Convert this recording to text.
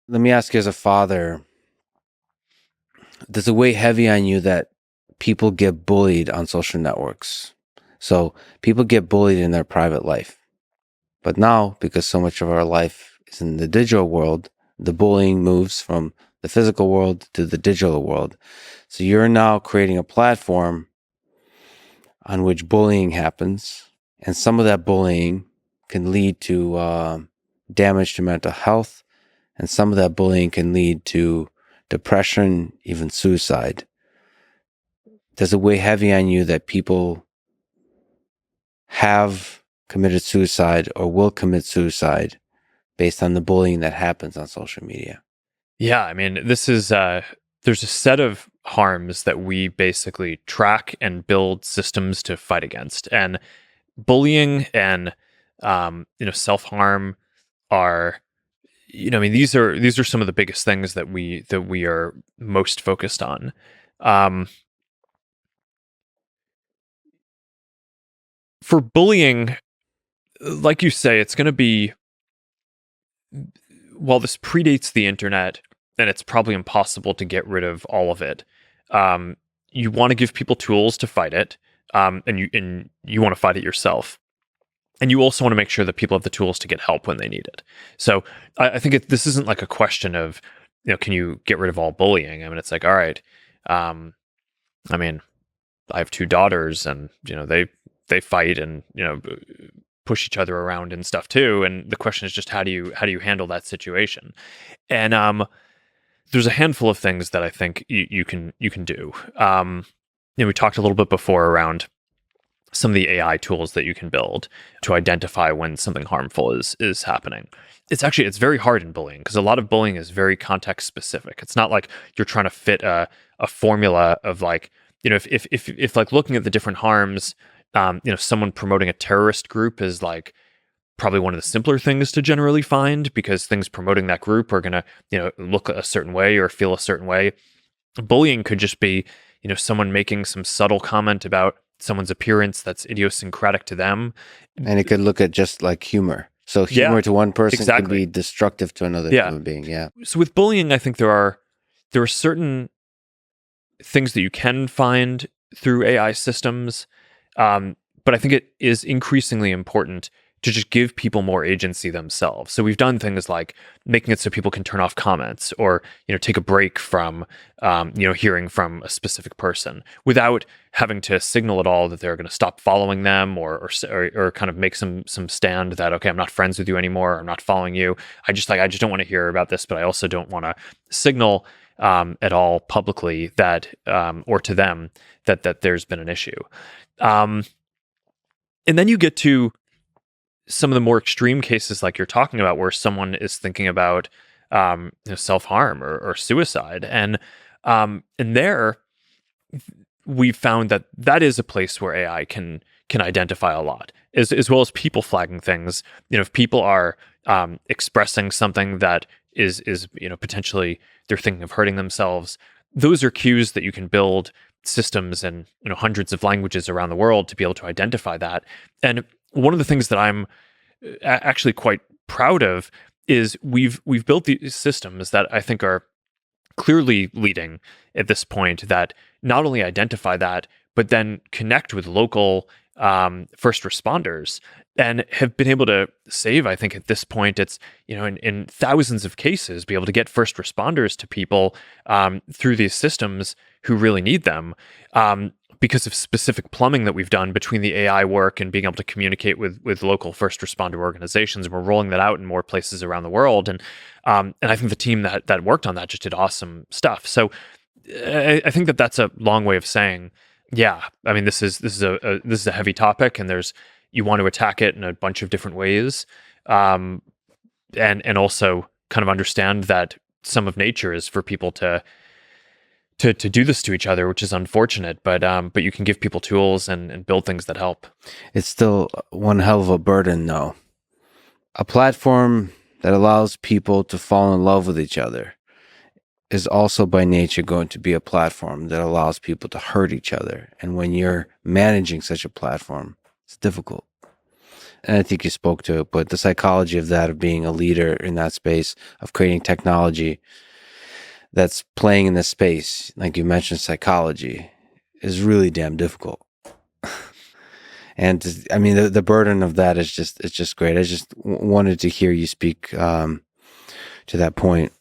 Let me ask you, as a father, does it weigh heavy on you that people get bullied on social networks? So people get bullied in their private life. But now, because so much of our life is in the digital world, the bullying moves from the physical world to the digital world. So you're now creating a platform on which bullying happens. And some of that bullying can lead to damage to mental health. And some of that bullying can lead to depression, even suicide. Does it weigh heavy on you that people have committed suicide or will commit suicide based on the bullying that happens on social media? Yeah, I mean, this is there's a set of harms that we basically track and build systems to fight against, and bullying and self-harm are, I mean, these are some of the biggest things that we are most focused on. Um, for bullying, like you say, it's going to be, while this predates the internet and it's probably impossible to get rid of all of it. Um, you want to give people tools to fight it, and you want to fight it yourself. And you also want to make sure that people have the tools to get help when they need it. So I think this isn't like a question of, can you get rid of all bullying? I mean, it's like, all right. I mean, I have two daughters, and they fight and push each other around and stuff too. And the question is just how do you handle that situation? And there's a handful of things that I think you can do. We talked a little bit before around some of the AI tools that you can build to identify when something harmful is happening. It's very hard in bullying because a lot of bullying is very context specific. It's not like you're trying to fit a formula of like, if like looking at the different harms, someone promoting a terrorist group is like probably one of the simpler things to generally find because things promoting that group are going to, look a certain way or feel a certain way. Bullying could just be, someone making some subtle comment about someone's appearance that's idiosyncratic to them. And it could look at just like humor. So humor to one person can be destructive to another human being. Yeah. So with bullying, I think there are certain things that you can find through AI systems. But I think it is increasingly important to just give people more agency themselves. So we've done things like making it so people can turn off comments or, take a break from, hearing from a specific person without having to signal at all that they're going to stop following them or kind of make some stand that, okay, I'm not friends with you anymore. Or I'm not following you. I just don't want to hear about this, but I also don't want to signal at all publicly that, or to them that there's been an issue. And then you get to some of the more extreme cases like you're talking about where someone is thinking about self-harm or suicide. And there we've found that is a place where AI can identify a lot, as well as people flagging things. If people are expressing something that is potentially they're thinking of hurting themselves, those are cues that you can build systems in hundreds of languages around the world to be able to identify that. And one of the things that I'm actually quite proud of is we've built these systems that I think are clearly leading at this point that not only identify that, but then connect with local first responders and have been able to save, I think at this point, it's, in thousands of cases, be able to get first responders to people through these systems who really need them. Because of specific plumbing that we've done between the AI work and being able to communicate with local first responder organizations. And we're rolling that out in more places around the world. And I think the team that worked on that just did awesome stuff. So I think that's a long way of saying, yeah, I mean, this is a heavy topic, and you want to attack it in a bunch of different ways. And also kind of understand that some of nature is for people to do this to each other, which is unfortunate, but you can give people tools and build things that help. It's still one hell of a burden, though. A platform that allows people to fall in love with each other is also by nature going to be a platform that allows people to hurt each other. And when you're managing such a platform, it's difficult. and I think you spoke to it, but the psychology of that, of being a leader in that space, of creating technology that's playing in this space, like you mentioned, psychology, is really damn difficult. And I mean, the burden of that is just, it's just great. I just wanted to hear you speak to that point.